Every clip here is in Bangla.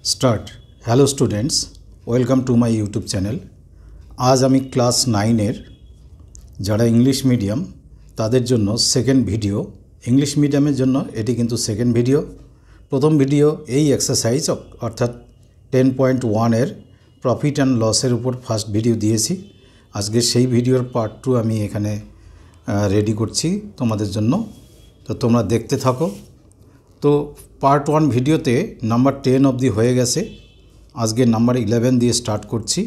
Start. Hello students, welcome to my YouTube channel. आज आमी क्लास 9 যারা इंग्लिश मीडियम तादेर जन्य सेकेंड भिडियो, इंग्लिश मीडियमेर जन्य एटी किन्तु सेकेंड भिडियो। प्रथम भिडियो এই एक्सारसाइज अर्थात 10.1 एर प्रफिट एंड लसर ऊपर फार्स्ट भिडियो दिएছি। आजके सेई भिडियोर पार्ट 2 आमी एखाने रेडी करছি তোমাদের জন্য, तो তোমরা देखते থাকো। तो पार्ट 1 भिडियोते नम्बर 10 अब्दि हो गेছে, आजके नम्बर 11 दिए स्टार्ट करছি।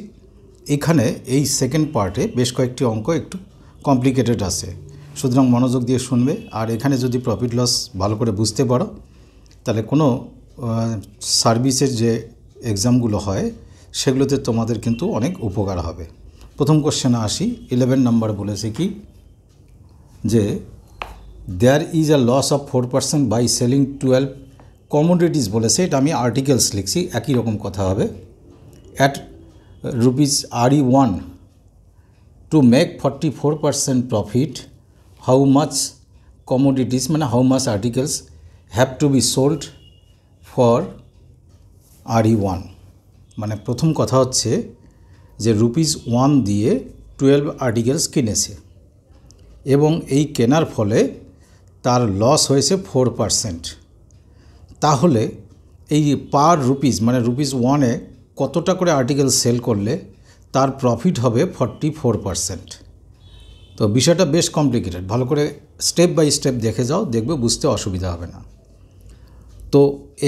एखाने এই सेकेंड पार्टे बेश कयेकटी अंक एकटू कमप्लिकेटेड आछे, सुतरां मनोयोग दिए शुनबे। और एखाने जदि प्रफिट लस भालो करे बुझते पारो ताहले कोनो सार्विसेर जे एग्जामगुलो हय सेगुलोते तोमादेर किन्तु अनेक उपकार हबे। प्रथम कोश्चेने आसि। 11 नम्बर बोलेছে कि जे there is a loss of 4% by selling 12 commodities बोलेছে, এটা আমি आर्टिकल्स लिखছি, একই রকম কথা হবে। At rupees RE1 to make 44% profit how much commodities माने how much articles have to be sold for RE1। माने प्रथम कथा হচ্ছে যে ₹1 দিয়ে 12 आर्टिकल्स किनेছে এবং এই কেনার ফলে তার লস হয়েছে 4%। তাহলে এই পার রুপিস মানে ₹1 এ কতটা করে আর্টিকেল সেল করলে তার প্রফিট হবে 44%। তো বিষয়টা বেশ কমপ্লিকেটেড, ভালো করে স্টেপ বাই স্টেপ দেখে যাও, দেখবে বুঝতে অসুবিধা হবে না। তো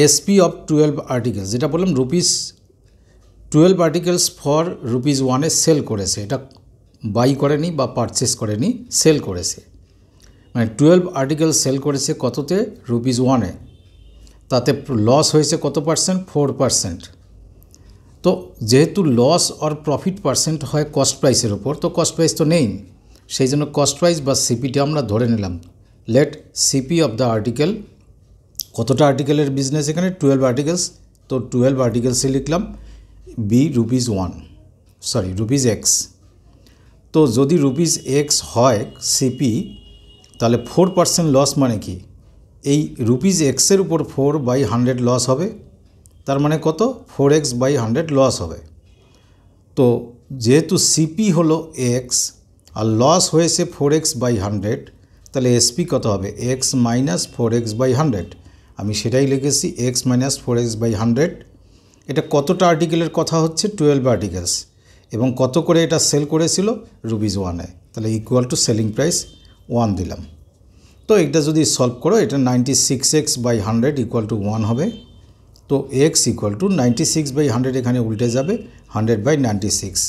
এসপি অফ 12 আর্টিকেলস যেটা বললাম ₹12 আর্টিকেলস ফর ₹1 এ সেল করেছে, এটা বাই করেনি বা পারচেস করেনি, সেল করেছে। মানে 12 আর্টিকেল সেল করেছে কততে? ₹1 এ। তাতে লস হয়েছে কত পার্সেন্ট? 4%। তো যেহেতু লস আর প্রফিট পার্সেন্ট হয় কস্ট প্রাইসের উপর, তো কস্ট প্রাইস তো নেই, সেই জন্য কস্ট প্রাইস বা সিপিটা আমরা ধরে নিলাম। Let CP of the article, কতটা আর্টিকেলের বিজনেস এখানে? 12 আর্টিকেলস। তো 12 আর্টিকেলসে লিখলাম বি ₹X। তো যদি ₹X হয় সিপি, তাহলে 4% লস মানে কি? এই ₹X এর উপর 4/100 লস হবে, তার মানে কত? 4x/100 লস হবে। তো যেহেতু সিপি হলো x আর লস হয়েছে 4x/100, তাহলে এসপি কত হবে? x - 4x/100। আমি সেটাই লিখেছি x - 4x/100। এটা কতটা আর্টিকেলের কথা হচ্ছে? 12 আর্টিকেলস। এবং কত করে এটা সেল করেছিল? ₹1 এ। তাহলে ইকুয়াল টু সেলিং প্রাইস 1 দিলাম। তো এটা যদি সলভ করো, এটা 96x/100 ইকুয়াল টু 1 হবে। তো x ইকুয়াল টু 96/100 এখানে উল্টে যাবে, 100/96।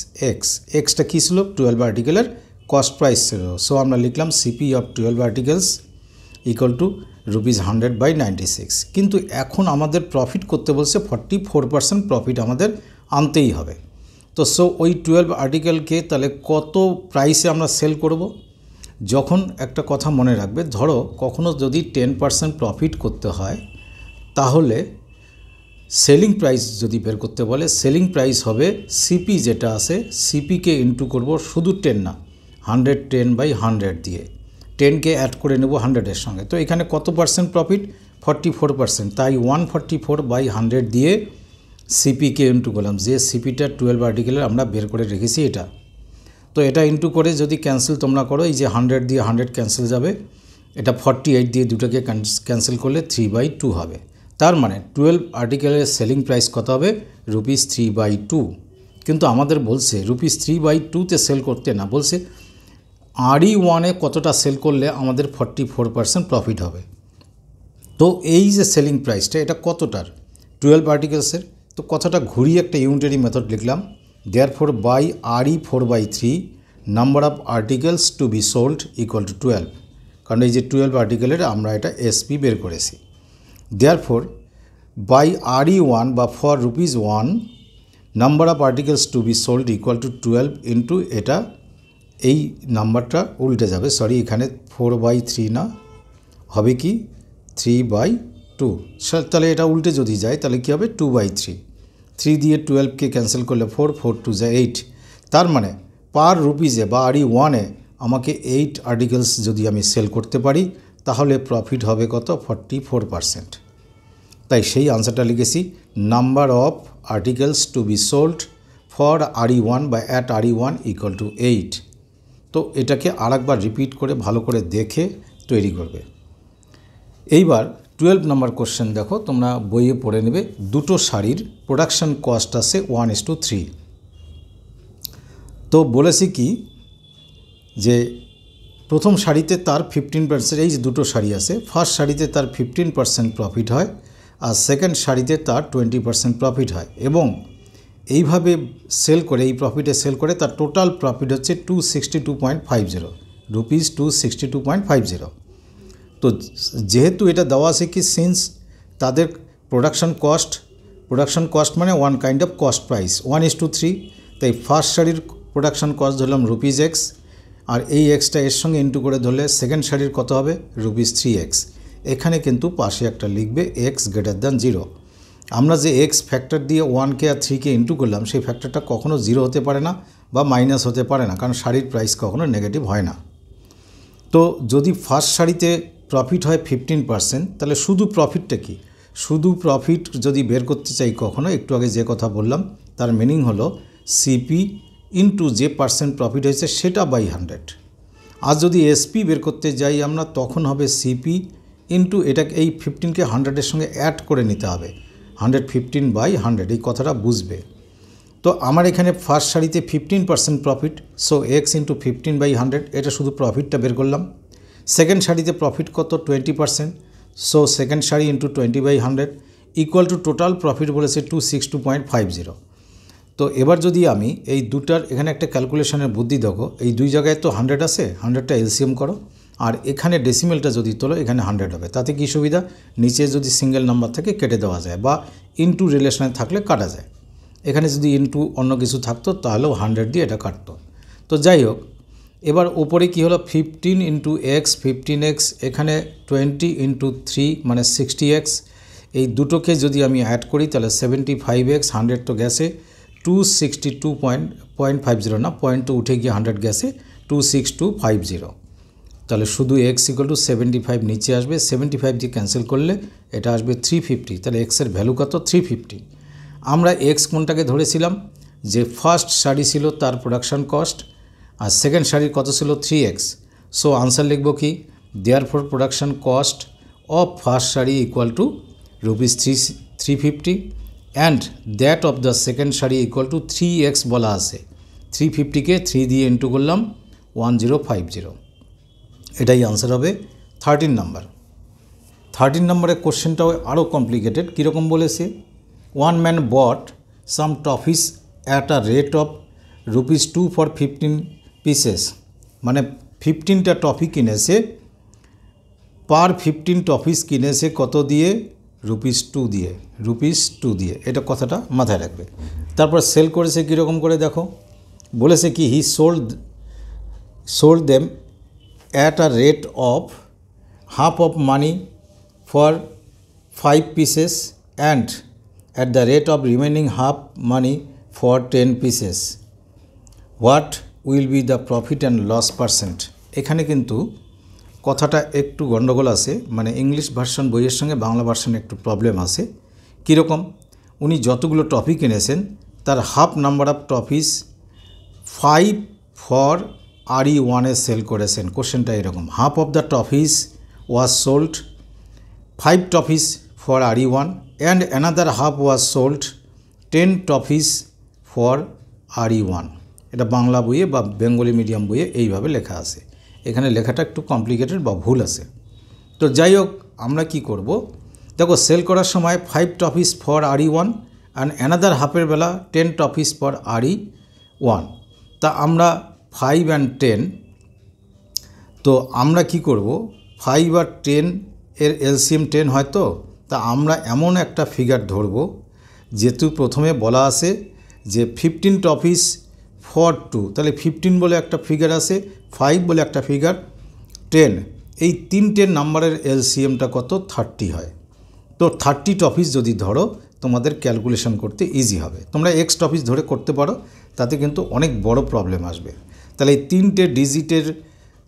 এক্সটা কী ছিল? 12 আর্টিকেলের কস্ট প্রাইস ছিল। সো আমরা লিখলাম CP of 12 articles equal to ₹100/96। কিন্তু এখন আমাদের প্রফিট করতে বলছে 44% প্রফিট আমাদের আনতেই হবে। তো সো ওই 12 আর্টিকেলকে তাহলে কত প্রাইসে আমরা সেল করব? যখন একটা কথা মনে রাখবে, ধরো কখনো যদি 10% প্রফিট করতে হয়, তাহলে সেলিং প্রাইস যদি বের করতে বলে, সেলিং প্রাইস হবে সিপি যেটা আছে, সিপিকে ইন্টু করব শুধু 10 না, 110/100 দিয়ে, 10কে অ্যাড করে নেব 100-এর সঙ্গে। তো এখানে কত পার্সেন্ট প্রফিট? 44%। তাই 144/100 দিয়ে সিপিকে ইন্টু করলাম, যে সিপিটা 12 আর্টিকেলের আমরা বের করে রেখেছি এটা। তো এটা ইন্টু করে যদি ক্যান্সেল তোমরা করো, এই যে 100 দিয়ে 100 ক্যান্সেল যাবে, এটা 48 দিয়ে দুটোকে ক্যান্সেল করলে 3/2 হবে। তার মানে 12 আর্টিকেলের সেলিং প্রাইস কত হবে? ₹3/2। কিন্তু আমাদের বলছে ₹3/2তে সেল করতে না, বলছে RE1 এ কতটা সেল করলে আমাদের 44% প্রফিট হবে। তো এই যে সেলিং প্রাইসটা, এটা কতটার? 12 আর্টিকেলসের। তো কথাটা ঘুরিয়ে একটা ইউনিটারি মেথড লিখলাম, therefore by RE 4/3 number of articles to be sold equal to 12। কারণ এই যে 12 আর্টিকেলের আমরা এটা এসপি বের করেছি। দেয়ারফর বাই RE1 বা for ₹1 number of articles to be sold equal to 12 into এটা, এই নাম্বারটা উল্টে যাবে, সরি এখানে 4/3 না, হবে কি 3/2। তাহলে এটা উল্টে যদি যায় তাহলে কী হবে? 2/3। 3 দিয়ে 12কে ক্যান্সেল করলে 4, 4 2 যায় 8। তার মানে পার রুপিজে বা RE1 এ আমাকে 8 আর্টিকেলস যদি আমি সেল করতে পারি, তাহলে প্রফিট হবে কত? 44%। তাই সেই আনসারটা লিখেছি number of articles to be sold for RE1 বা অ্যাট RE1 ইকুয়াল টু 8। তো এটাকে আরেকবার রিপিট করে ভালো করে দেখে তৈরি করবে। এইবার 12 নম্বর কোশ্চেন দেখো, তোমরা বইয়ে পড়ে নেবে। দুটো শাড়ির প্রোডাকশন কস্ট আছে 1:3। তো বলেছি কি যে প্রথম শাড়িতে তার 15%, এই যে দুটো শাড়ি আছে, ফার্স্ট শাড়িতে তার 15% প্রফিট হয় আর সেকেন্ড শাড়িতে তার 20% প্রফিট হয়, এবং এইভাবে সেল করে, এই প্রফিটে সেল করে তার টোটাল প্রফিট হচ্ছে 262.50 রুপিস 262.50। তো যেহেতু এটা দেওয়া আছে কি সিন্স তাদের প্রোডাকশন কস্ট মানে one kind of cost price 1:3, তাই ফার্স্ট শাড়ির প্রোডাকশন কস্ট ধরলাম ₹X, আর এই এক্সটা এর সঙ্গে ইন্টু করে ধরলে সেকেন্ড শাড়ির কত হবে ₹3X। এখানে কিন্তু পাশে একটা লিখবে X>0। আমরা যে এক্স ফ্যাক্টর দিয়ে 1কে আর 3কে ইন্টু করলাম, সেই ফ্যাক্টরটা কখনো 0 হতে পারে না বা মাইনাস হতে পারে না, কারণ শাড়ির প্রাইস কখনো নেগেটিভ হয় না। তো যদি ফার্স্ট শাড়িতে প্রফিট হয় 15%, তাহলে শুধু প্রফিটটা কি, শুধু প্রফিট যদি বের করতে চাই কখনো, একটু আগে যে কথা বললাম তার মিনিং হলো সিপি ইন্টু যে পার্সেন্ট প্রফিট হয়েছে সেটা বাই 100। আর যদি এসপি বের করতে যাই আমরা, তখন হবে সিপি ইন্টু এটাকে, এই 15কে 100-এর সঙ্গে অ্যাড করে নিতে হবে, 115/100, এই কথাটা বুঝবে। তো আমার এখানে ফার্স্ট শাড়িতে 15% প্রফিট, সো এক্স ইন্টু 15/100, এটা শুধু প্রফিটটা বের করলাম। সেকেন্ড শাড়িতে প্রফিট কত 20%, so second sari into 20/100 equal to total profit বলেছে 262.50। তো এবার যদি আমি এই দুটার এখানে একটা ক্যালকুলেশনের বুদ্ধি দেখো, এই দুই জায়গায় তো 100 আছে, 100টা এলসিএম করো, আর এখানে ডেসিমেলটা যদি তোলো এখানে 100 হবে। তাতে কি সুবিধা, নিচে যদি সিঙ্গেল নাম্বার থাকে কেটে দেওয়া যায়, বা ইনটু রিলেশনে থাকলে কাটা যায়। এখানে যদি ইনটু অন্য কিছু থাকতো তাহলেও 100 দিয়ে এটা কাটতো। তো যাই হোক, এবার ওপরে কি হলো 15 ইন্টু এক্স 15x, এখানে 20 ইন্টু 3 মানে 60x, এই দুটোকে যদি আমি অ্যাড করি তাহলে 75x, 100 তো গেছে, 262.50 না, পয়েন্ট তো উঠে গিয়ে 100 গেছে, 26250। তাহলে শুধু এক্স ইকুয়াল টু 75 নিচে আসবে, 75 দিয়ে ক্যান্সেল করলে এটা আসবে 350। তাহলে এক্সের ভ্যালু কত 350। আমরা এক্স কোনটাকে ধরেছিলাম, যে ফার্স্ট শাড়ি ছিল তার প্রোডাকশন কস্ট, আর সেকেন্ড শাড়ির কত ছিল 3x। সো আনসার লিখব কি, therefore production cost of first sari equal to ₹350 and that of the second sari equal to 3x বলা আছে, 350কে 3 দিয়ে ইন্টু করলাম 1050। এটাই আনসার হবে 13 নাম্বার। 13 নম্বরের কোশ্চেনটাও আরও কমপ্লিকেটেড। কীরকম বলেছে, one man bought some toffees at a rate of ₹2 for 15 pieces, মানে 15টা টফি কিনেছে, পার 15 টফিস কিনেছে কত দিয়ে, ₹2 দিয়ে, এটা কথাটা মাথায় রাখবে। তারপর সেল করেছে কীরকম করে দেখো, বলেছে কি he sold them at a rate of half of money for 5 pieces and at the rate of remaining half money for 10 pieces. What will be the profit and loss percent? এখানে কিন্তু কথাটা একটু গন্ডগোল আছে, মানে ইংলিশ ভার্সন বইয়ের সঙ্গে বাংলা ভার্সনে একটু প্রবলেম আছে। কীরকম, উনি যতগুলো টফি কিনেছেন তার half number of toffees 5 for RE1 sell করেছেন। কোশ্চেনটা এরকম, half of the toffees was sold 5 toffees for RE1 and another half was sold 10 toffees for RE1। এটা বাংলা বইয়ে বা বেঙ্গলি মিডিয়াম বইয়ে এইভাবে লেখা আছে, এখানে লেখাটা একটু কমপ্লিকেটেড বা ভুল আছে। তো যাই হোক, আমরা কি করব, দেখো সেল করার সময় 5 toffees for RE1 and another হাফের বেলা 10 টফিস ফর RE1। তা আমরা 5 and 10, তো আমরা কি করব, 5 আর 10 এর এলসিএম 10 হয়, তো তা আমরা এমন একটা ফিগার ধরব, যেহেতু প্রথমে বলা আছে যে 15 টফিস ফর 2, তাহলে 15 বলে একটা ফিগার আছে, 5 বলে একটা ফিগার, 10, এই 3টে নাম্বারের এলসিএমটা কত 30 হয়। তো 30 টফিস যদি ধরো তোমাদের ক্যালকুলেশন করতে ইজি হবে। তোমরা এক্স টফিস ধরে করতে পারো, তাতে কিন্তু অনেক বড় প্রবলেম আসবে। তাহলে এই 3টে ডিজিটের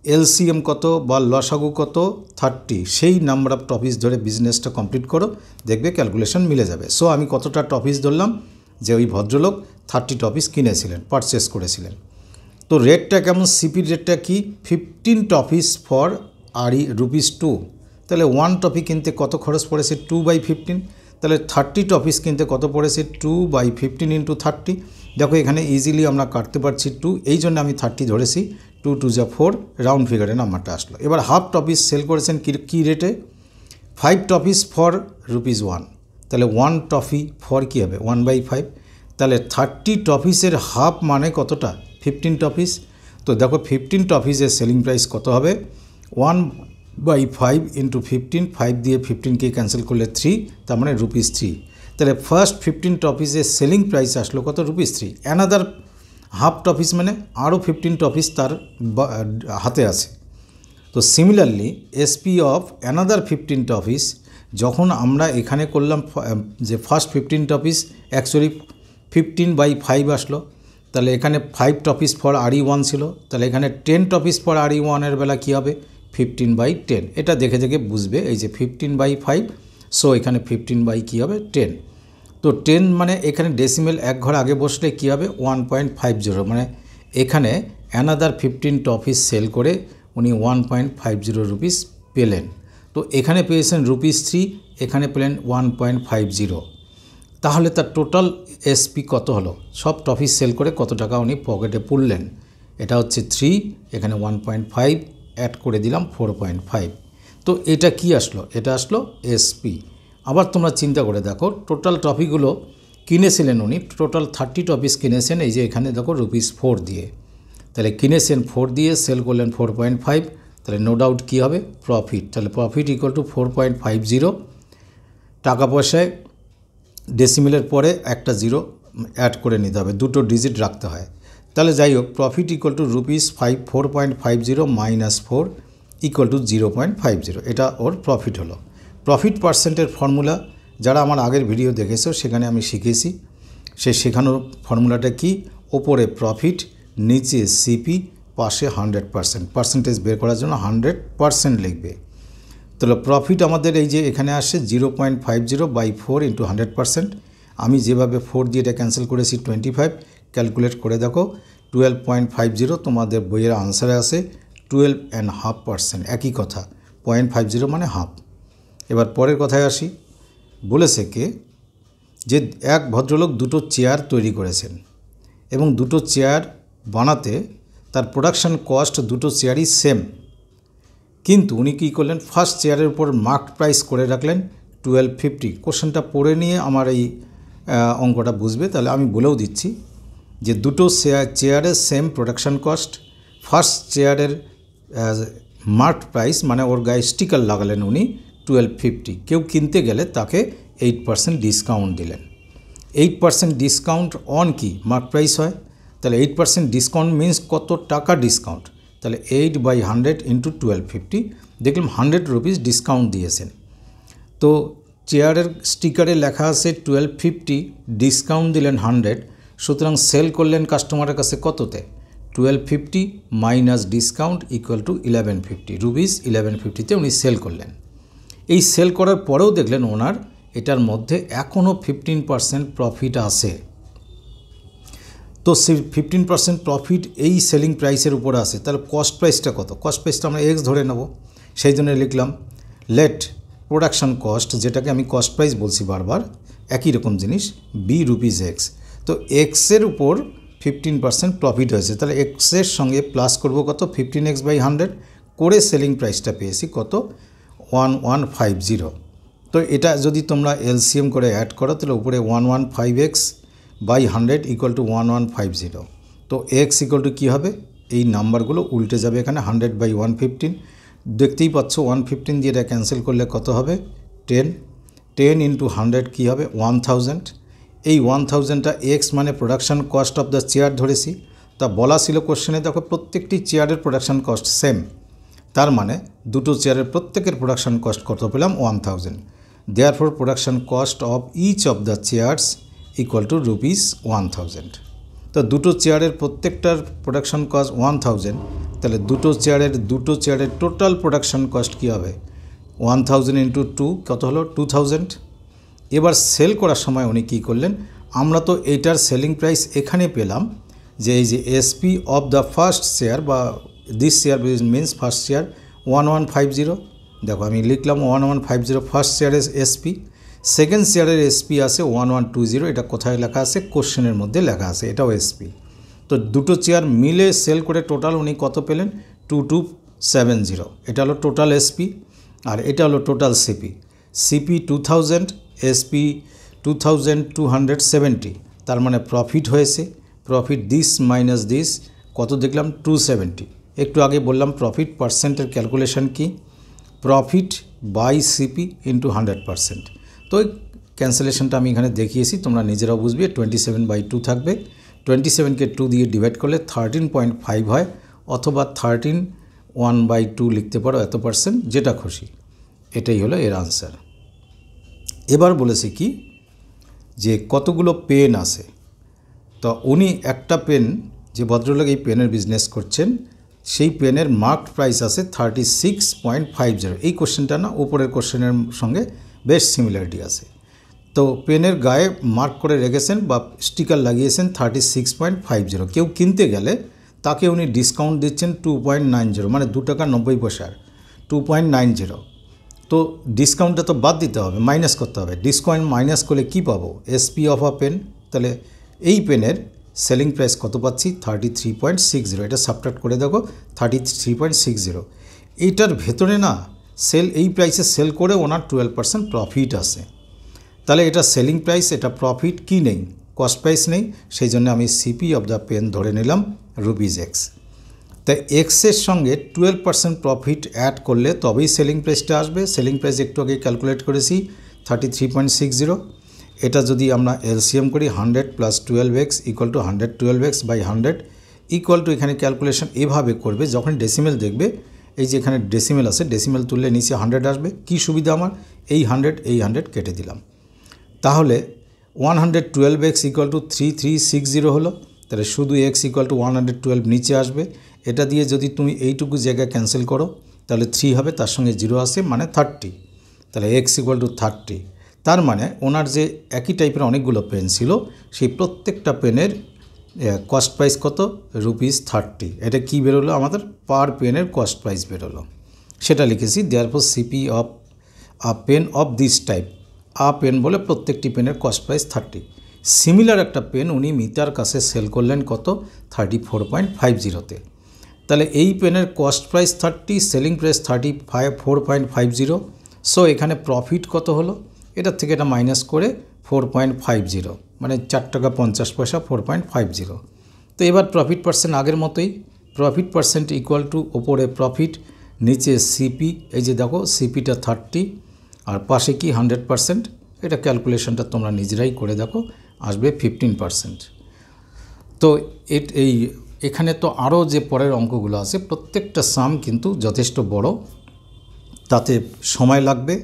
এলসিএম কত বা লসাগু কত 30, সেই নাম্বার অফ টপিস ধরে বিজনেসটা কমপ্লিট করো, দেখবে ক্যালকুলেশন মিলে যাবে। সো আমি কতটা টপিস ধরলাম যে ওই ভদ্রলোক 30 টপিস কিনেছিলেন, পারচেস করেছিলেন। তো রেটটা কেমন, সিপির রেটটা কি, 15 টপিস ফর ₹2। তাহলে 1 টপিক কিনতে কত খরচ পড়েছে, 2/15। তাহলে 30 টপিস কিনতে কত পড়েছে, 2/15 ইন্টু 30। দেখো এখানে ইজিলি আমরা কাটতে পারছি 2, এই জন্য আমি 30 ধরেছি। 2 2 যা 4, রাউন্ড ফিগারে নাম্বারটা আসলো। এবার হাফ টপিস সেল করেছেন কী রেটে, 5 টপিস ফর ₹1। তাহলে 1 টপি ফর কী হবে, 1/5। তাহলে 30 টপিসের হাফ মানে কতটা, 15 টপিস। তো দেখো 15 টপিসের সেলিং প্রাইস কত হবে, 1/5 ইন্টু 15, 5 দিয়ে 15কে ক্যান্সেল করলে 3, তার মানে ₹3। তাহলে ফার্স্ট 15 টপিসের সেলিং প্রাইস আসলো কত, ₹3। অ্যানাদার হাফ টপিস মানে আরও 15 টপিস তার হাতে আছে। তো সিমিলারলি এসপি অফ অ্যানাদার 15 টপিস, যখন আমরা এখানে করলাম যে ফার্স্ট 15 টপিস অ্যাকচুয়ালি 15/5 আসলো, তাহলে এখানে 5 টপিস ফর RE1 ছিল, তাহলে এখানে 10 টপিস ফর RE1 বেলা কী হবে, 15/10। এটা দেখে দেখে বুঝবে, এই যে 15/5, সো এখানে 15 কী হবে, 10। তো 10 মানে এখানে ডেসিমেল এক ঘর আগে বসলে কী হবে, 1.50, মানে এখানে অ্যানাদার 15 টপিস সেল করে উনি 1.50 রুপিস পেলেন। তো এখানে পেয়েছেন ₹3, এখানে পেলেন 1.50। তাহলে তার টোটাল এসপি কত হলো, সব টপিস সেল করে কত টাকা উনি পকেটে পুরলেন, এটা হচ্ছে 3, এখানে 1.5 অ্যাড করে দিলাম 4.5। তো এটা কি আসলো, এটা আসলো এসপি। আবার তোমরা চিন্তা করে দেখো, টোটাল টপিকগুলো কিনেছিলেন উনি, টোটাল 30 টপিস কিনেছেন, এই যে এখানে দেখো ₹4 দিয়ে। তাহলে কিনেছেন 4 দিয়ে, সেল করলেন 4.5, তাহলে নো ডাউট কী হবে, প্রফিট। তাহলে প্রফিট ইকুয়াল টু 4.50। টাকা পয়সায় ডেসিমেলের পরে একটা 0 অ্যাড করে নিতে হবে, দুটো ডিজিট রাখতে হয়। তাহলে যাই হোক, profit equal to ₹4.50 minus 4 equal to 0.50, এটা ওর প্রফিট হলো। প্রফিট পার্সেন্টের ফর্মুলা যারা আমার আগের ভিডিও দেখেছো সেখানে আমি শিখেছি, শেখানোর ফর্মুলাটা কি, ওপরে প্রফিট, নিচে সিপি, পাশে 100%, পার্সেন্টেজ বের করার জন্য 100% লিখবে। তাহলে প্রফিট আমাদের এই যে এখানে আসে 0.50/4 ইন্টু 100%। আমি যেভাবে 4 দিয়ে এটা ক্যান্সেল করেছি 25, ক্যালকুলেট করে দেখো 12.50, তোমাদের বইয়ের আনসারে আসে 12.5%, একই কথা, 0.50 মানে হাফ। এবার পরের কথায় আসি, বলেছে কে যে এক ভদ্রলোক দুটো চেয়ার তৈরি করেছেন এবং দুটো চেয়ার বানাতে তার প্রোডাকশন কস্ট দুটো চেয়ারই সেম, কিন্তু উনি কী করলেন, ফার্স্ট চেয়ারের উপর মার্ক প্রাইস করে রাখলেন 1250। কোশ্চেনটা পড়ে নিয়ে আমার এই অঙ্কটা বুঝবে। তাহলে আমি বলেও দিচ্ছি যে দুটো চেয়ারের সেম প্রোডাকশন কস্ট, ফার্স্ট চেয়ারের মার্ক প্রাইস মানে ওর গায়ে স্টিকার লাগালেন উনি 1250, কেউ কিনতে গেলে তাকে 8% ডিসকাউন্ট দিলেন। 8% ডিসকাউন্ট অন কি, মার্ক প্রাইস হয়, তাহলে 8% ডিসকাউন্ট মিন্স কত টাকা ডিসকাউন্ট, তাহলে 8/100 ইন্টু 1250, দেখলাম 100 রুপিস ডিসকাউন্ট দিয়েছেন। তো চেয়ারের স্টিকারে লেখা আছে 1250, ডিসকাউন্ট দিলেন 100, সুতরাং সেল করলেন কাস্টমারের কাছে কততে, 1250 minus discount equal to 1150 rupees, 1150তে উনি সেল করলেন। এই সেল করার পরেও দেখলেন ওনার এটার মধ্যে এখনও 15% প্রফিট আছে। তো সেই 15% প্রফিট এই সেলিং প্রাইসের উপর আছে, তাহলে কস্ট প্রাইসটা কত, কস্ট প্রাইসটা আমরা এক্স ধরে নেব, সেই জন্য লিখলাম লেট প্রোডাকশন কস্ট, যেটাকে আমি কস্ট প্রাইস বলছি বারবার, একই রকম জিনিস, বি রুপিস এক্স। তো এক্সের উপর 15% প্রফিট হয়েছে, তাহলে এক্সের সঙ্গে প্লাস করব কত, 15x/100 করে সেলিং প্রাইসটা পেয়েছি কত, 1150। তো এটা যদি তোমরা এলসিএম করে অ্যাড করো তাহলে উপরে 115x/100 ইকুয়াল টু 1150। তো এক্স ইকুয়াল টু কী হবে, এই নাম্বারগুলো উল্টে যাবে এখানে, 100/115, দেখতেই পাচ্ছ 115 দিয়ে এটা ক্যান্সেল করলে কত হবে, 10 ইন্টু 100 কী হবে, 1000। এই 1000টা এক্স মানে production cost of the chair ধরেছি। তা বলা ছিল কোশ্চেনে, দেখো প্রত্যেকটি চেয়ারের প্রোডাকশান কস্ট সেম, তার মানে দুটো চেয়ারের প্রত্যেকের প্রোডাকশান কস্ট কত পেলাম, 1000। Therefore production cost of each of the chairs equal to ₹1000। তো দুটো চেয়ারের প্রত্যেকটার প্রোডাকশান কস্ট 1000, তাহলে দুটো চেয়ারের টোটাল প্রোডাকশন কস্ট কী হবে 1000 ইন্টু 2 কত হলো 2000। এবার সেল করার সময় উনি কী করলেন, আমরা তো এইটার সেলিং প্রাইস এখানে পেলাম যে এই যে SP of the first share বা this share means first share 1150। দেখো আমি লিখলাম 1150 ফার্স্ট শেয়ারের এসপি, সেকেন্ড শেয়ারের এসপি আছে 1120। এটা কোথায় লেখা আছে, কোশ্চেনের মধ্যে লেখা আছে, এটাও এসপি। তো দুটো চেয়ার মিলে সেল করে টোটাল উনি কত পেলেন 2270। এটা হলো টোটাল এসপি আর এটা হলো টোটাল সিপি। সিপি 2000, এসপি 2270, তার মানে প্রফিট হয়েছে, প্রফিট দিস মাইনাস দিস কত দেখলাম 270। একটু আগে বললাম প্রফিট পার্সেন্টের ক্যালকুলেশন কি, প্রফিট বাই সিপি ইন্টু 100%। তো ক্যান্সেলেশনটা আমি এখানে দেখিয়েছি, তোমরা নিজেরাও বুঝবে। 27/2 থাকবে, 27কে 2 দিয়ে ডিভাইড করলে 13.5 হয়, অথবা 13/1/2 লিখতে পারো, এত পার্সেন্ট, যেটা খুশি। এটাই হলো এর আনসার। এবার বলেছে কি যে কতগুলো পেন আছে। তো উনি একটা পেন, যে ভদ্রলোক এই পেনের বিজনেস করছেন, সেই পেনের মার্কড প্রাইস আছে 36.50। এই কোশ্চেনটা না উপরের কোশ্চেনের সঙ্গে বেশ সিমিলারিটি আছে। তো পেনের গায়ে মার্ক করে রেখেছেন বা স্টিকার লাগিয়েছেন 36.50। কেউ কিনতে গেলে তাকে উনি ডিসকাউন্ট দিচ্ছেন 2.90, মানে 2 টাকা 90 পয়সার 2.90। তো ডিসকাউন্টটা তো বাদ দিতে হবে, মাইনাস করতে হবে। ডিসকাউন্ট মাইনাস করলে কী পাবো, এসপি অফ আ পেন। তাহলে এই পেনের সেলিং প্রাইস কত পাচ্ছি 33.60। এটা সাবট্রাক্ট করে দেখো 33.60। এইটার ভেতরে না সেল, এই প্রাইসে সেল করে ওনার 12% প্রফিট আসে। তাহলে এটা সেলিং প্রাইস, এটা প্রফিট কি নেই, কস্ট প্রাইস নেই, সেই জন্য আমি সিপি অফ দ্য পেন ধরে নিলাম ₹X। তাই এক্সের সঙ্গে 12% প্রফিট অ্যাড করলে তবেই সেলিং প্রাইসটা আসবে। সেলিং প্রাইস একটু আগে ক্যালকুলেট করেছি 33.60। এটা যদি আমরা এলসিএম করি 100 + 12x = 112x / 100 = এখানে ক্যালকুলেশন এভাবে করবে, যখন ডেসিমেল দেখবে, এই যে এখানে ডেসিমেল আছে, ডেসিমেল তুললে নিচে 100 আসবে। কি সুবিধা আমার, এই 100 কেটে দিলাম। তাহলে 112x = 3360 হলো। তাহলে শুধু x = 112 নিচে আসবে। এটা দিয়ে যদি তুমি এইটুকু জায়গা ক্যান্সেল করো তাহলে 3 হবে, তার সঙ্গে 0 আসে, মানে 30। তাহলে x = 30। তার মানে ওনার যে একই টাইপের অনেকগুলো পেন ছিল, সেই প্রত্যেকটা পেনের কস্ট প্রাইস কত ₹30। এটা কি বেরোলো আমাদের, পার পেনের কস্ট প্রাইস বেরোলো, সেটা লিখেছি। Therefore CP of a pen of this type, a pen বলে প্রত্যেকটি পেনের কস্ট প্রাইস 30। সিমিলার একটা পেন উনি মিতার কাছে সেল করলেন কত 34.50-তে। তাহলে এই পেনের cost price 30, selling price 34.50। So এখানে প্রফিট কত হলো, এটার থেকে এটা মাইনাস করে 4.50, মানে 4 টাকা 50 পয়সা 4.50। তো এবার প্রফিট পার্সেন্ট আগের মতোই, প্রফিট পার্সেন্ট ইকুয়াল টু ওপরে প্রফিট, নিচে সিপি। এই যে দেখো সিপিটা 30 আর পাশে কি 100%। এটা ক্যালকুলেশনটা তোমরা নিজেরাই করে দেখো, আসবে 15%। তো এখানে তো আরও যে পরের অঙ্কগুলো আছে, প্রত্যেকটা সাম কিন্তু যথেষ্ট বড়, তাতে সময় লাগবে।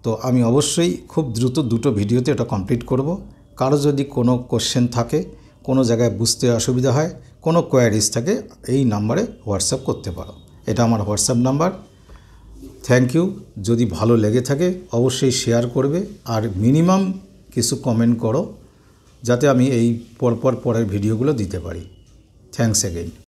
তো আমি অবশ্যই খুব দ্রুত দুটো ভিডিওতে এটা কমপ্লিট করব। কারো যদি কোনো কোশ্চেন থাকে, কোনো জায়গায় বুঝতে অসুবিধা হয়, কোনো কোয়ারিজ থাকে, এই নাম্বারে হোয়াটসঅ্যাপ করতে পারো। এটা আমার হোয়াটসঅ্যাপ নাম্বার। Thank you. যদি ভালো লেগে থাকে অবশ্যই শেয়ার করবে, আর মিনিমাম কিছু কমেন্ট করো, যাতে আমি এই পরের ভিডিওগুলো দিতে পারি। Thanks again.